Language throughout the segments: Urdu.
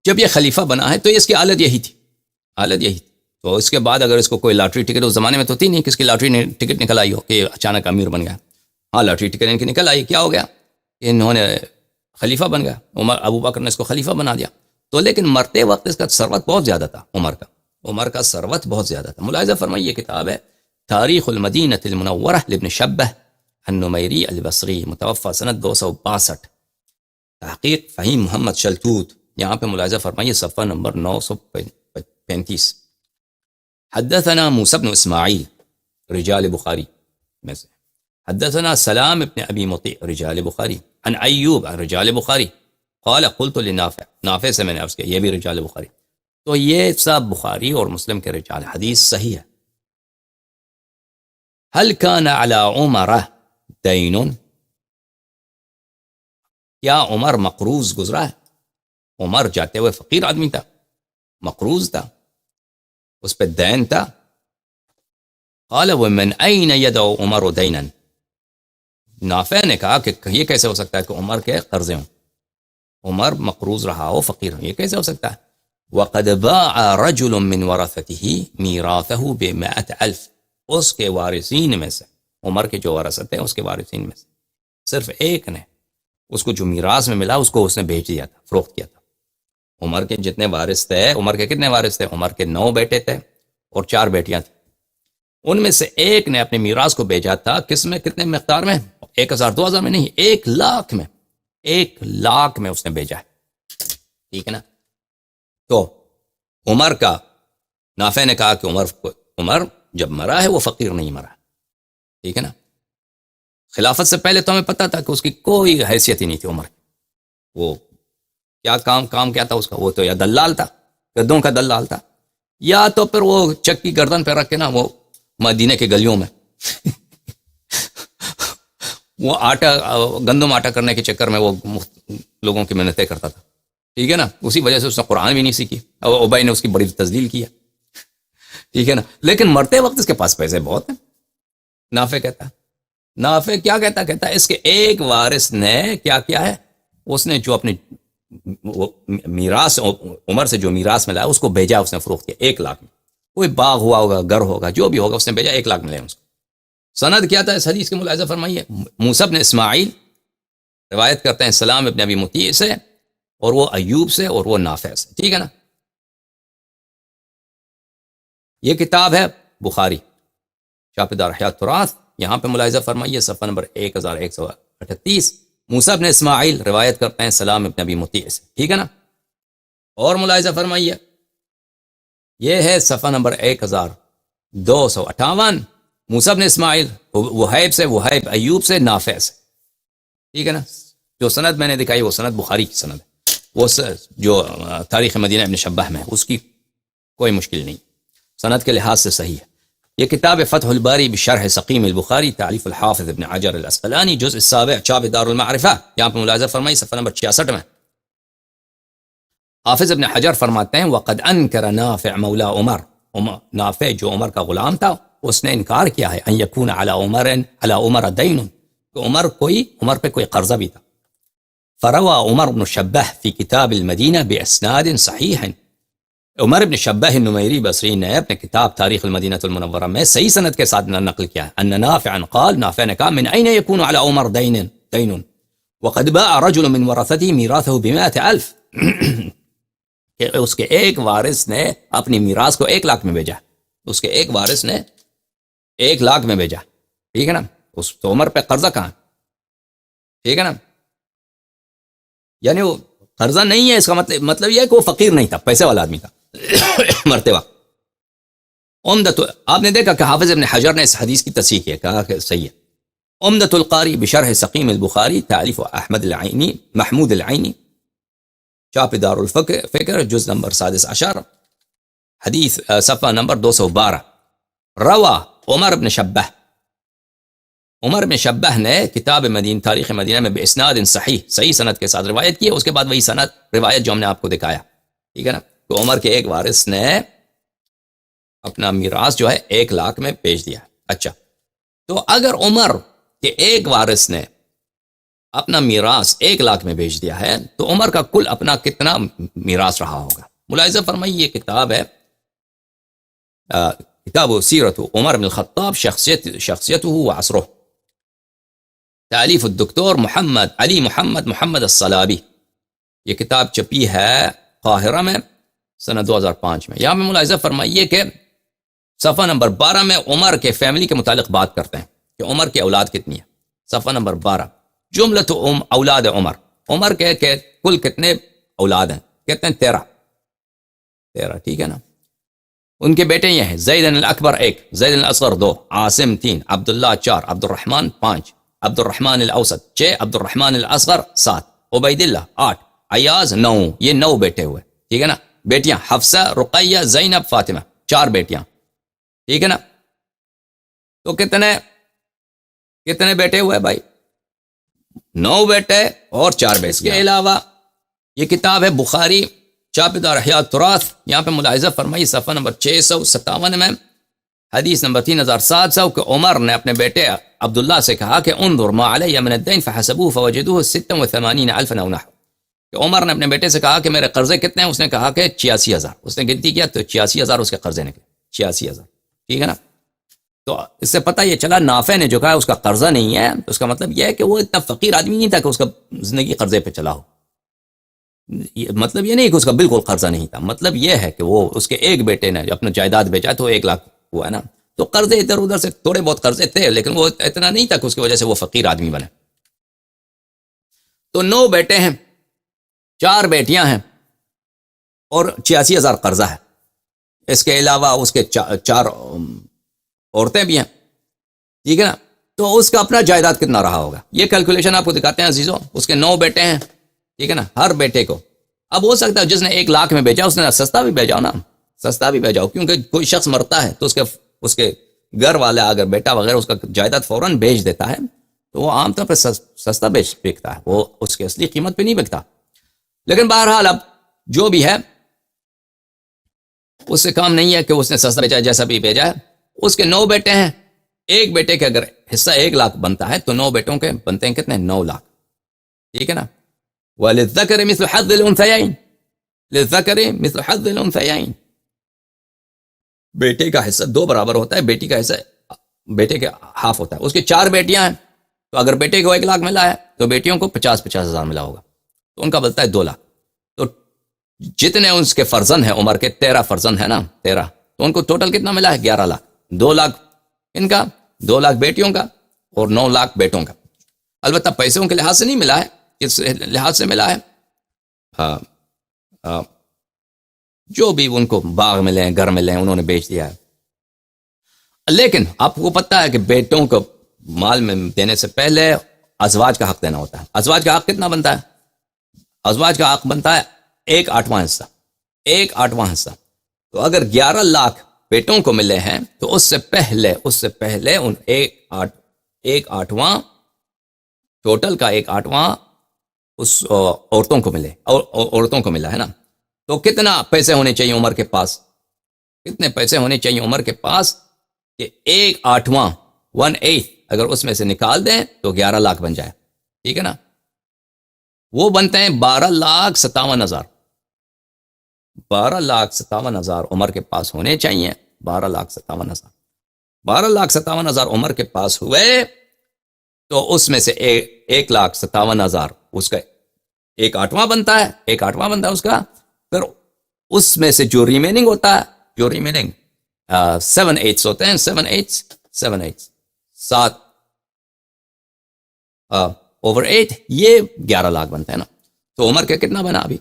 جب یہ خلیفہ بنا ہے تو اس کی حالت یہی تھی، حالت یہی تھی۔ تو اس کے بعد اگر اس کو کوئی لاٹری ٹکٹ، اس زمانے میں تو تھی نہیں کس کی لاٹری ٹکٹ نکل آئی ہو کہ اچانک امیر بن گیا، ہاں لاٹری ٹکٹ ان کی نکل آئی، کیا ہو گیا، انہوں نے خلیفہ بن گیا، ابو بکر نے اس کو خلیفہ بنا دیا۔ تو لیکن مرتے وقت اس کا ثروت بہت زیادہ تھا، عمر کا ثروت بہت زیادہ تھا۔ ملاحظہ فرمائیے، یہ کتاب ہے تاریخ المدینہ المنورہ لابن شبہ النمیری البصری، متوفى سنت 262، تحقیق فہیم محمد شلتوت۔ یہاں پہ ملاحظہ فرمائیے صفحہ نمبر 935۔ حدثنا موسى بن اسماعیل رجال بخاری میں سے، حدثنا سلام بن ابی مطیع رجال بخاری، عن ایوب عن رجال بخاری، قال قلت لنافع، نافع سے میں نے عرض کیا، یہ بھی رجال بخاری۔ تو یہ سب بخاری اور مسلم کے رجال، حدیث صحیح ہے۔ هل كان على عمر دین، کیا عمر مقروض گزرا ہے؟ عمر جاتے ہوئے فقیر آدمی تھا، مقروض تھا، اس پہ دین تھا۔ قال ومن این یدعو عمر دینا، نافع نے کہا کہ یہ کیسے ہو سکتا ہے کہ عمر کے قرضے ہوں، عمر مقروض رہا ہو، فقیر ہوں، یہ کیسے ہو سکتا ہے؟ وقد باع رجل من ورثته میراثه ب100,000، اس کے وارثین میں سے، عمر کے جو ورثت ہیں اس کے وارثین میں سے صرف ایک نے اس کو جو میراث میں ملا اس کو اس نے بیچ دیا تھا، فروخت کیا تھا۔ عمر کے جتنے وارث تھے، عمر کے کتنے وارث تھے؟ عمر کے 9 بیٹے تھے اور 4 بیٹیاں تھیں، ان میں سے ایک نے اپنے میراث کو بیچا تھا، کس میں، کتنے مقدار میں؟ 1000 2000 میں نہیں، 1,00,000 میں، 1,00,000 میں اس نے بیچا ہے، ٹھیک ہے نا۔ تو عمر کا، نافع نے کہا کہ عمر جب مرا ہے وہ فقیر نہیں مرا، ٹھیک ہے نا۔ خلافت سے پہلے تو ہمیں پتا تھا کہ اس کی کوئی حیثیت ہی نہیں تھی عمر کی، وہ کیا کام کیا تھا اس کا، وہ تو یا دلال تھا، گدوں کا دلال تھا، یا تو پھر وہ چکی گردن پہ رکھ کے نا وہ مدینے کے گلیوں میں وہ گندم آٹا کرنے کے چکر میں وہ لوگوں کی محنتیں کرتا تھا، ٹھیک ہے نا۔ اسی وجہ سے اس نے قرآن بھی نہیں سیکھی، ابئی نے اس کی بڑی تذلیل کیا، ٹھیک ہے نا۔ لیکن مرتے وقت اس کے پاس پیسے بہت ہیں، نافع کہتا ہے، نافع کیا کہتا ہے اس کے ایک وارث نے کیا کیا ہے، اس نے جو اپنی میراث، عمر سے جو میراث ملا اس کو بھیجا، اس نے فروخت کیا 1,00,000 میں، کوئی باغ ہوا ہوگا، گھر ہوگا، جو بھی ہوگا، اس نے بھیجا 1,00,000 ملے اس کو۔ سند کیا تھا اس حدیث کے؟ ملاحظہ فرمائیے، موسیٰ بن اسماعیل روایت کرتے ہیں سلام ابن ابی مطیع سے، اور وہ ایوب سے، اور وہ نافع سے، ٹھیک ہے نا۔ یہ کتاب ہے بخاری، شاپدار حیات تراث، یہاں پہ ملاحظہ فرمائیے صفحہ نمبر 1138، موسیٰ بن اسماعیل روایت کرتے ہیں سلام ابن ابی مطیع سے، ٹھیک ہے نا۔ اور ملاحظہ فرمائیے، یہ ہے صفحہ نمبر 1258، موسیٰ بن اسماعیل وہیب سے، وہیب ایوب سے، نافع سے، ٹھیک ہے نا۔ جو سند میں نے دکھائی وہ سند بخاری کی سند ہے، وہ جو تاریخ مدینہ ابن شبہ میں اس کی کوئی مشکل نہیں، سند کے لحاظ سے صحیح ہے۔ یہ کتاب فتح الباری بشرح سقیم البخاری، تعلیف الحافظ ابن حجر الاسقلانی، جزء 7، چاپ دار المعرفہ، یہاں پہ ملاحظہ فرمائی صفحہ نمبر 66 میں۔ حافظ ابن حجر فرماتے ہیں وقد انکر نافع مولا عمر، نافع جو عمر کا غلام تھا اس نے انکار کیا ہے ان یکون علی عمر دین، کہ عمر پہ کوئی قرضہ بھی تھا۔ فروا عمر بن شبہ فی کتاب المدینہ باسناد صحیح، عمر بن شبہ النمیری بصری نے اپنے کتاب تاریخ المدینہ المنورہ میں صحیح سند کے ساتھ نقل کیا ہے، ان نافعا قال، نافع نے کہا من این یکون علی عمر دین وقد باع رجل من ورثته میراثه ب100,000، کہ اس کے ایک وارث نے اپنی میراث کو 1,00,000 میں بھیجا، اس کے ایک وارث نے 1,00,000 میں بھیجا، ٹھیک ہے نا۔ اس تو عمر پہ قرضہ کہاں، ٹھیک ہے نا، یعنی وہ قرضہ نہیں ہے، اس کا مطلب یہ ہے کہ وہ فقیر نہیں تھا، پیسے والا آدمی تھا مرتے وقت۔ آپ نے دیکھا کہ حافظ ابن حجر نے اس حدیث کی تصحیح کی، کہا کہ صحیح ہے۔ عمدۃ القاری بشرح سقیم البخاری، تعلیف احمد العینی، محمود العینی، چاپ دار الفکر، جز نمبر 16، حدیث صفحہ نمبر 212۔ روا عمر بن شبہ، عمر بن شبہ نے کتاب تاریخ مدینہ میں باسناد صحیح سند کے ساتھ روایت کی ہے، اس کے بعد وہی سند روایت جو ہم نے آپ کو دکھایا، ٹھیک ہے نا۔ تو عمر کے ایک وارث نے اپنا میراث جو ہے 1,00,000 میں بیچ دیا۔ اچھا، تو اگر عمر کے ایک وارث نے اپنا میراث 1,00,000 میں بیچ دیا ہے تو عمر کا کل اپنا کتنا میراث رہا ہوگا؟ ملاحظہ فرمائیے، یہ کتاب ہے کتاب سیرت عمر بن الخطاب شخصیته وعصره، تالیف الدکتور محمد الصلابی. یہ کتاب چپی ہے قاہرہ میں سنہ 2005 میں. یہاں میں ملاحظہ فرمائیے کہ صفحہ نمبر 12 میں عمر کے فیملی کے متعلق بات کرتے ہیں کہ عمر کی اولاد کتنی ہے. صفحہ نمبر 12، جملۃ اولاد عمر کے کل کتنے اولاد ہیں؟ کہتے ہیں 13. ٹھیک ہے نا. ان کے بیٹے یہ ہیں: زید الاکبر 1، زید الاصغر 2، عاصم 3، عبداللہ 4، عبد الرحمن 5، عبد الرحمن الاوسط 6، عبد الرحمن الاصغر 7، عبید اللہ 8، ایاز 9. یہ 9 بیٹے ہوئے. ٹھیک ہے نا. بیٹیاں حفصہ، رقیہ، زینب، فاطمہ، 4 بیٹیاں. ٹھیک ہے نا. تو کتنے بیٹے ہوئے بھائی؟ 9 بیٹے اور 4 بیٹے. اس کے علاوہ یہ کتاب ہے بخاری چاپدار احیاء تراث. یہاں پہ ملاحظہ فرمائی صفحہ نمبر 657 میں حدیث نمبر 3700 کہ عمر نے اپنے بیٹے عبداللہ سے کہا کہ انظر ما علی من الدین فحسبوه فوجدوه 86,000 ألفا أو نحو. کہ عمر نے اپنے بیٹے سے کہا کہ میرے قرضے کتنے ہیں؟ اس نے کہا کہ 86,000. اس نے گنتی کیا تو 86,000 اس کے قرضے نکلے. 86,000. ٹھیک ہے نا. تو اس سے پتہ یہ چلا نافع نے جو کہا اس کا قرضہ نہیں ہے، تو اس کا مطلب یہ ہے کہ وہ اتنا فقیر آدمی نہیں تھا کہ اس کا زندگی قرضے پہ چلا ہو. مطلب یہ نہیں کہ اس کا بالکل قرضہ نہیں تھا، مطلب یہ ہے کہ وہ اس کے ایک بیٹے نے اپنا جائیداد بیچا تو 1,00,000 ہوا ہے نا. تو قرضے ادھر ادھر سے تھوڑے بہت قرضے تھے، لیکن وہ اتنا نہیں تھا کہ اس کی وجہ سے وہ فقیر آدمی بنے. تو 9 بیٹے ہیں، 4 بیٹیاں ہیں اور 86,000 قرضہ ہے. اس کے علاوہ اس کے 4 عورتیں بھی ہیں. ٹھیک ہے نا. تو اس کا اپنا جائیداد کتنا رہا ہوگا؟ یہ کیلکولیشن آپ کو دکھاتے ہیں عزیزوں. اس کے 9 بیٹے ہیں. ٹھیک ہے نا. ہر بیٹے کو اب ہو سکتا ہے جس نے 1,00,000 میں بیچا اس نے سستا بھی بھیجاؤ نا، سستا بھی بھیجاؤ، کیونکہ کوئی شخص مرتا ہے تو اس کے گھر والا اگر بیٹا وغیرہ اس کا جائیداد فوراً بیچ دیتا ہے تو وہ عام طور پہ سستا بکتا ہے، وہ اس کے اصلی قیمت پہ نہیں بکتا. لیکن بہرحال اب جو بھی ہے اس سے کام نہیں ہے کہ اس نے سستا بیچا جیسا بھی بیچا ہے. اس کے 9 بیٹے ہیں. ایک بیٹے کے اگر حصہ 1,00,000 بنتا ہے تو 9 بیٹوں کے بنتے ہیں کتنے؟ 9,00,000. ٹھیک ہے نا. وَلِلذَّكَرِ مِثْلُ حَظِّ الْأُنْثَيَيْنِ، لِلذَّكَرِ مِثْلُ حَظِّ الْأُنْثَيَيْنِ. بیٹے کا حصہ 2 برابر ہوتا ہے، بیٹی کا حصہ بیٹے کے ہاف ہوتا ہے. اس کی 4 بیٹیاں ہیں تو اگر بیٹے کو 1,00,000 ملا ہے تو بیٹیوں کو 50,000 ملا ہوگا، تو ان کا بنتا ہے 2,00,000. تو جتنے اس کے فرزند ہیں عمر کے 13 فرزند ہیں نا، 13، تو ان کو ٹوٹل کتنا ملا ہے؟ 11,00,000. 2,00,000 ان کا، 2,00,000 بیٹیوں کا اور 9,00,000 بیٹوں کا. البتہ پیسوں کے لحاظ سے نہیں ملا ہے، کس لحاظ سے ملا ہے؟ جو بھی ان کو باغ ملے، گھر ملے، انہوں نے بیچ دیا ہے. لیکن آپ کو پتہ ہے کہ بیٹوں کو مال میں دینے سے پہلے ازواج کا حق دینا ہوتا ہے. ازواج کا حق کتنا بنتا ہے؟ ازواج کا حق بنتا ہے 1/8 حصہ. 1/8 حصہ. تو اگر 11,00,000 بیٹوں کو ملے ہیں تو اس سے پہلے ان 1/8 ٹوٹل کا 1/8 اس عورتوں کو ملے، عورتوں کو ملا ہے نا. تو کتنا پیسے ہونے چاہیے عمر کے پاس؟ کتنے پیسے ہونے چاہیے عمر کے پاس کہ 1/8 اگر اس میں سے نکال دیں تو 11,00,000 بن جائے. ٹھیک ہے نا. وہ بنتے ہیں 12,57,000. 12,57,000 عمر کے پاس ہونے چاہیے. 12,57,000 12,57,000 عمر کے پاس ہوئے تو اس میں سے 1,57,000 اس کا 1/8 بنتا ہے. 1/8 بنتا ہے اس کا. پھر اس میں سے جو ریمیننگ ہوتا ہے، جو ریمیننگ 7/8 ہوتے ہیں، 7 over 8 یہ 11,00,000 بنتا ہے نا. تو عمر کا کتنا بنا ابھی؟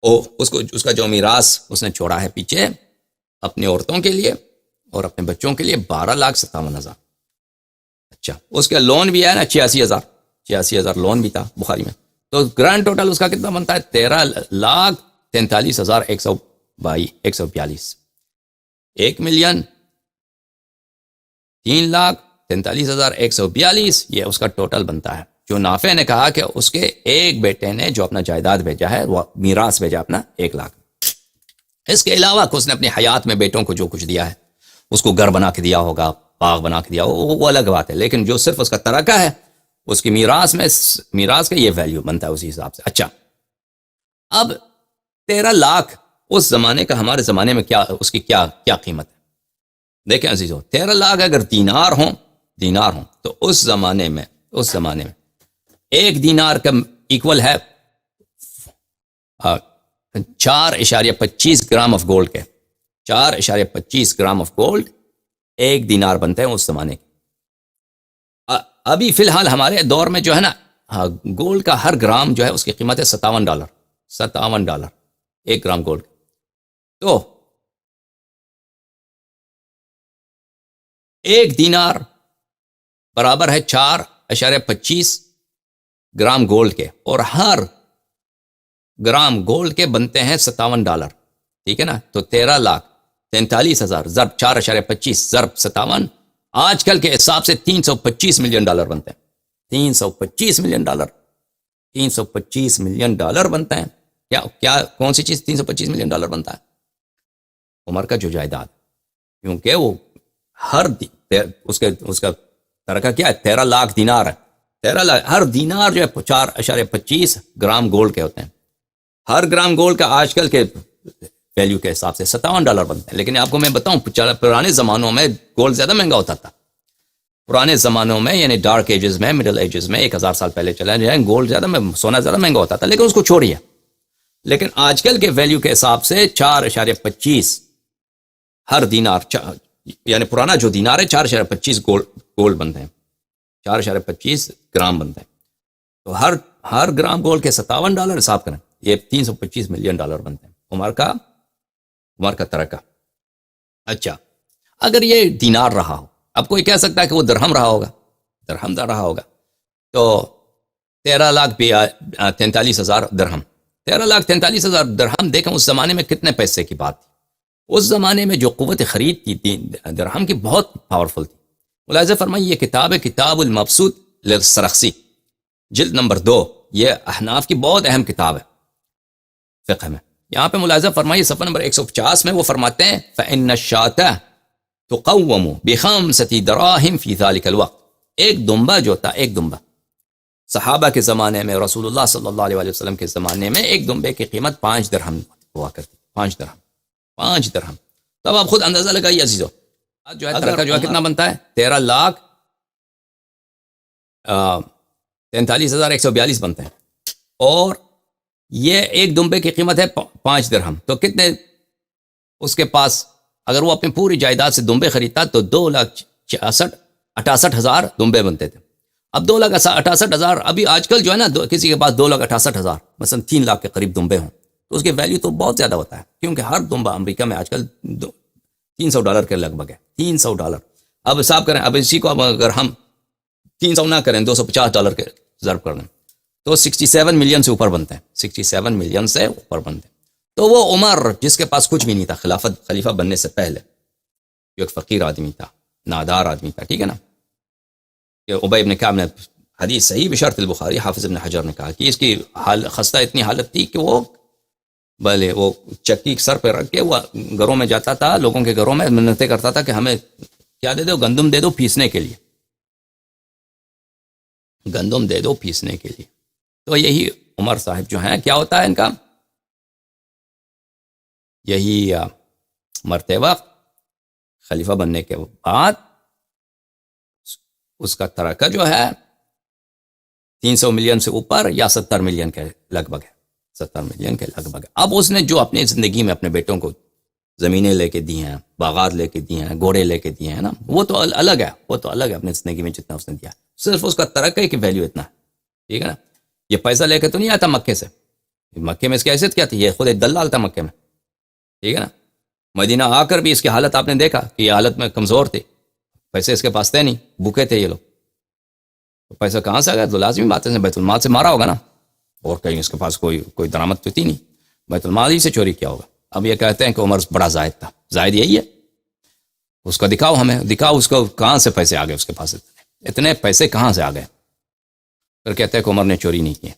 اس کا جو میراث اس نے چھوڑا ہے پیچھے اپنی عورتوں کے لیے اور اپنے بچوں کے لیے 12,57,000. اچھا، اس کا لون بھی ہے نا 86,000 لون بھی تھا بخاری میں. تو گرانڈ ٹوٹل اس کا کتنا بنتا ہے؟ 13,43,142. 1,03,43,142 یہ اس کا ٹوٹل بنتا ہے. جو نافع نے کہا کہ اس کے ایک بیٹے نے جو اپنا جائیداد بھیجا ہے وہ میراث بھیجا اپنا 1,00,000. اس کے علاوہ اس نے اپنی حیات میں بیٹوں کو جو کچھ دیا ہے، اس کو گھر بنا کے دیا ہوگا، باغ بنا کے دیا ہوگا، وہ الگ بات ہے. لیکن جو صرف اس کا ترکہ ہے اس کی میراث کا یہ ویلیو بنتا ہے اسی حساب سے. اچھا اب 13 لاکھ اس زمانے کا ہمارے زمانے میں کیا اس کی کیا قیمت ہے؟ دیکھیں عزیزو، 13 لاکھ اگر دینار ہوں تو اس زمانے میں ایک دینار کا ایکول ہے 4.25 گرام آف گولڈ کے. 4.25 گرام آف گولڈ ایک دینار بنتے ہیں اس زمانے کے. ابھی فی الحال ہمارے دور میں جو ہے نا گولڈ کا ہر گرام جو ہے اس کی قیمت ہے $57 ایک گرام گولڈ. تو ایک دینار برابر ہے 4.25 گرام گولڈ کے، اور ہر گرام گولڈ کے بنتے ہیں $57. ٹھیک ہے نا؟ تو 13 لاکھ 43,000 ضرب 4.25 ضرب 57 آج کل کے حساب سے $325 ملین بنتے ہیں. $325 ملین بنتے ہیں. کیا کون سی چیز 325 ملین ڈالر بنتا ہے؟ عمر کا جو جائیداد، کیونکہ وہ ہر اس کا ترکہ کیا ہے؟ 13 لاکھ دینار ہے. 13 لاکھ ہر دینار جو ہے 4.25 گرام گولڈ کے ہوتے ہیں. ہر گرام گولڈ کا آج کل کے ویلیو کے حساب سے $57 بنتے ہیں. لیکن آپ کو میں بتاؤں پرانے زمانوں میں گولڈ زیادہ مہنگا ہوتا تھا. پرانے زمانوں میں یعنی ڈارک ایجز میں، مڈل ایجز میں 1000 سال پہلے چلا جائے، گولڈ سونا زیادہ مہنگا ہوتا تھا. لیکن اس کو چھوڑیے، لیکن آج کل کے ویلیو کے حساب سے 4.25 ہر دینار، یعنی پرانا جو دینار ہے 4.25 گولڈ بنتے ہیں، 4.25 گرام بنتے ہیں. تو ہر گرام گولڈ کے $57 حساب کریں، یہ $325 ملین بنتے ہیں. عمر کا ترکہ. اچھا اگر یہ دینار رہا ہو، اب کوئی کہہ سکتا ہے کہ وہ درہم رہا ہوگا، تو 13,43,000 درہم. 13,43,000 درہم دیکھیں اس زمانے میں کتنے پیسے کی بات تھی. اس زمانے میں جو قوت خرید تھی درہم کی بہت پاورفل تھی. ملاحظہ فرمائیے، یہ کتاب ہے کتاب المبسوط للسرخسی، جلد نمبر 2. یہ احناف کی بہت اہم کتاب ہے فقہ میں. یہاں پہ ملاحظہ فرمائیے صفحہ نمبر 150 میں وہ فرماتے ہیں فَإِنَّ الشَّاةَ تُقَوَّمُ بِخَمْسَةِ دَرَاهِمْ فِي ذَلِكَ الْوَقْتِ. ایک دمبا جو تھا، ایک دمبا صحابہ کے زمانے میں، رسول اللہ صلی اللہ علیہ وسلم کے زمانے میں ایک دمبے کی قیمت 5 درہم ہوا کرتی. 5 درہم. تب آپ خود اندازہ لگائیے عزیزو، جو ہے ترکہ جو ہے کتنا بنتا ہے؟ 13,43,142 بنتے ہیں. اور یہ ایک دمبے کی قیمت ہے 5 درہم. تو کتنے اس کے پاس، اگر وہ اپنی پوری جائیداد سے دمبے خریدتا تو 2,68,000 دمبے بنتے تھے. اب 2,68,000 ابھی آج کل جو ہے نا کسی کے پاس 2,68,000 مثلا 3 لاکھ کے قریب دمبے ہوں تو اس کے ویلیو تو بہت زیادہ ہوتا ہے، کیونکہ ہر دمبا امریکہ میں آج کل $300 کے لگ بھگ ہے. $300. اب حساب کریں، اب اسی کو اگر ہم 300 نہ کریں، $250 کے ضرب کر دیں تو 67 ملین سے اوپر بنتے ہیں. 67 ملین سے اوپر بنتے ہیں. تو وہ عمر جس کے پاس کچھ بھی نہیں تھا خلیفہ بننے سے پہلے، جو ایک فقیر آدمی تھا، نادار آدمی تھا، ٹھیک ہے نا، کہ ابی ابن کعب نے حدیث صحیح بشرط البخاری، حافظ ابن حجر نے کہا کہ اس کی خستہ اتنی حالت تھی کہ وہ چکی سر پہ رکھ کے وہ گھروں میں جاتا تھا، لوگوں کے گھروں میں منتیں کرتا تھا کہ ہمیں کیا دے دو؟ گندم دے دو پیسنے کے لیے، گندم دے دو پیسنے کے لیے. تو یہی عمر صاحب جو ہیں، کیا ہوتا ہے ان کا؟ یہی مرتے وقت خلیفہ بننے کے بعد اس کا ترکہ جو ہے 300 ملین سے اوپر یا 70 ملین کے لگ بھگ ہے. 70 ملین کے لگ بھگ. اب اس نے جو اپنی زندگی میں اپنے بیٹوں کو زمینیں لے کے دی ہیں، باغات لے کے دی ہیں، گھوڑے لے کے دیے ہیں نا، وہ تو الگ ہے، اپنی زندگی میں جتنا اس نے دیا، صرف اس کا ترکہ کی ویلیو اتنا ہے. ٹھیک ہے نا؟ یہ پیسہ لے کے تو نہیں آتا مکے سے. مکے میں اس کی حیثیت کیا تھی؟ یہ خود ایک دلال تھا مکے میں. ٹھیک ہے نا؟ مدینہ آ کر بھی اس کی حالت آپ نے دیکھا کہ یہ حالت میں کمزور تھی، پیسے اس کے پاس تھے نہیں، بھوکے تھے یہ لوگ. تو پیسہ کہاں سے آ گیا؟ تو لازمی بات ہے بیت المال سے مارا ہوگا نا، اور کہیں اس کے پاس کوئی درآمد تو تھی نہیں، بیت المال ہی سے چوری کیا ہوگا. اب یہ کہتے ہیں کہ عمر بڑا زاہد تھا. زاہد یہی ہے، اس کا دکھاؤ، ہمیں دکھاؤ اس کو کہاں سے پیسے آ گئے اس کے پاس، اتنے پیسے کہاں سے آ گئے. پھر کہتے ہیں کہ عمر نے چوری نہیں کی.